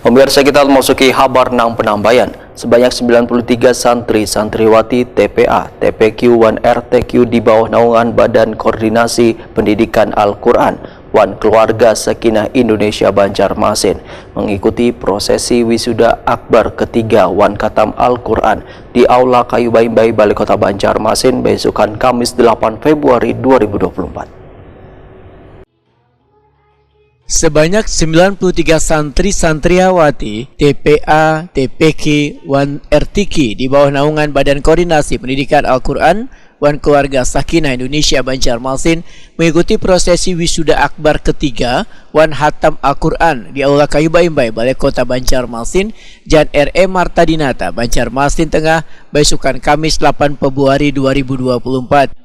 Pemirsa, kita memasuki kabar nang penambayan. Sebanyak 93 santri-santriwati TPA, TPQ, Wan RTQ di bawah naungan Badan Koordinasi Pendidikan Al-Quran Wan Keluarga Sakinah Indonesia Banjarmasin mengikuti prosesi wisuda akbar ketiga Wan Khatam Al-Quran di Aula Kayu Baimbai Balai Kota Banjarmasin besokan Kamis 8 Februari 2024. Sebanyak 93 santri-santriawati TPA, TPQ, Wan RTQ di bawah naungan Badan Koordinasi Pendidikan Al-Quran Wan Keluarga Sakinah Indonesia Banjarmasin mengikuti prosesi wisuda akbar ketiga Wan Khatam Al-Quran di Aula Kayu Baimbai Balai Kota Banjarmasin Jan R.E. Martadinata, Banjarmasin Tengah, besokan Kamis 8 Februari 2024.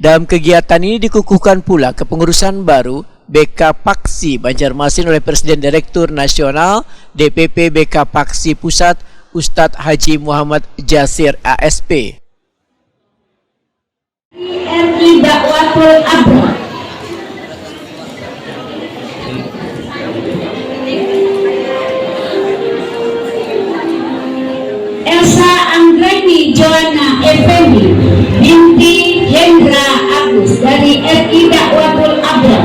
Dalam kegiatan ini dikukuhkan pula kepengurusan baru BK Paksi Banjarmasin oleh Presiden Direktur Nasional DPP BK Paksi Pusat Ustadz Haji Muhammad Jasir ASP. RI Dakwatul Abra. Elsa Anggreni Joanna Effendi binti Hendra Agus dari RI Dakwatul Abra.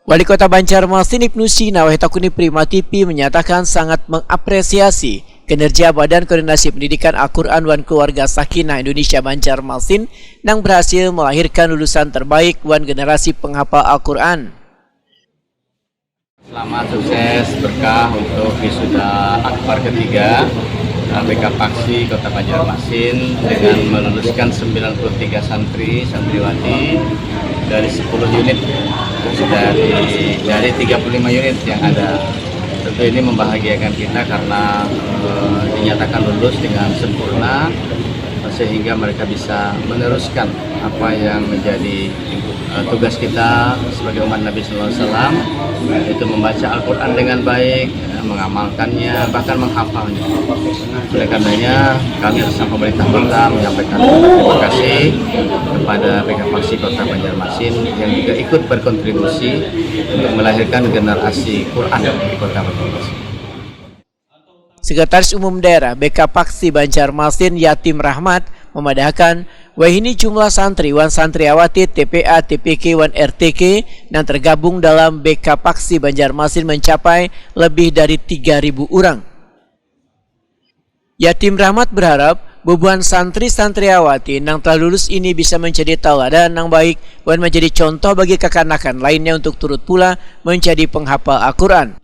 Wali Kota Banjarmasin Ibnu Sina Wahitakuni Prima TV menyatakan sangat mengapresiasi kinerja Badan Koordinasi Pendidikan Al-Quran Wan Keluarga Sakinah Indonesia Banjarmasin yang berhasil melahirkan lulusan terbaik Wan generasi penghafal Al-Quran. Selamat sukses berkah untuk wisuda akbar ketiga BK Paksi Kota Banjarmasin dengan meluluskan 93 santriwati dari 10 unit dari 35 unit yang ada. Tentu ini membahagiakan kita karena dinyatakan lulus dengan sempurna sehingga mereka bisa meneruskan apa yang menjadi tugas kita sebagai umat Nabi SAW, yaitu membaca Al-Quran dengan baik, mengamalkannya, bahkan menghafalnya. Oleh karenanya kami bersama pemerintah kota menyampaikan terima kasih kepada BK Paksi Kota Banjarmasin yang juga ikut berkontribusi untuk melahirkan generasi Quran di Kota Banjarmasin. Sekretaris Umum Daerah BK Paksi Banjarmasin Yatim Rahmat memadahkan wahini jumlah santri Wan Santriawati TPA TPQ Wan RTQ yang tergabung dalam BK Paksi Banjarmasin mencapai lebih dari 3.000 orang. Yatim Rahmat berharap bebuan santri-santriawati yang telah lulus ini bisa menjadi tauladan yang baik dan menjadi contoh bagi kekanakan lainnya untuk turut pula menjadi penghafal Al-Quran.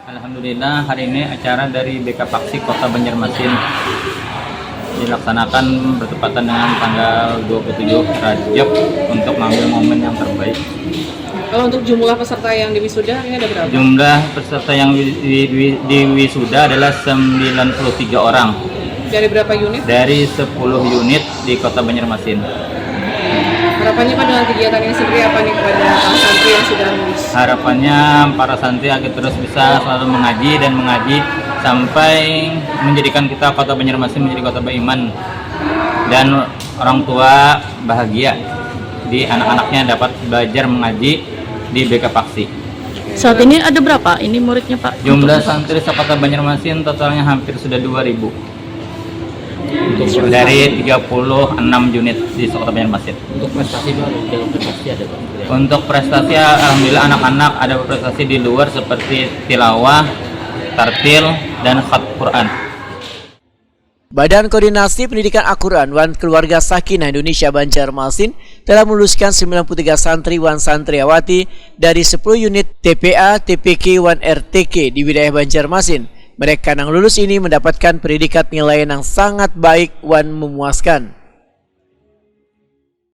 Alhamdulillah, hari ini acara dari BK Paksi Kota Banjarmasin dilaksanakan bertepatan dengan tanggal 27 Rajab untuk mengambil momen yang terbaik. Kalau untuk jumlah peserta yang di wisuda ini ada berapa? Jumlah peserta yang di wisuda adalah 93 orang. Dari berapa unit? Dari 10 unit di Kota Banjarmasin. Harapannya Pak dengan kegiatan ini sendiri apa nih kepada para santri yang sudah lulus? Harapannya para santri agar terus bisa selalu mengaji dan mengaji sampai menjadikan kita Kota Banjarmasin menjadi kota beriman dan orang tua bahagia di anak-anaknya dapat belajar mengaji di BK Paksi. Saat ini ada berapa ini muridnya Pak? Jumlah santri Kota Banjarmasin totalnya hampir sudah 2.000. Dari 36 unit di Kota Banjarmasin. Untuk prestasi dalam prestasi ada Pak? Untuk prestasi alhamdulillah anak-anak ada prestasi di luar seperti tilawah, tartil, dan khat Quran. Badan Koordinasi Pendidikan Al-Quran Wan Keluarga Sakinah Indonesia Banjarmasin telah meluluskan 93 santri Wan Santriawati dari 10 unit TPA, TPQ, Wan RTQ di wilayah Banjarmasin. Mereka yang lulus ini mendapatkan predikat nilai yang sangat baik Wan memuaskan.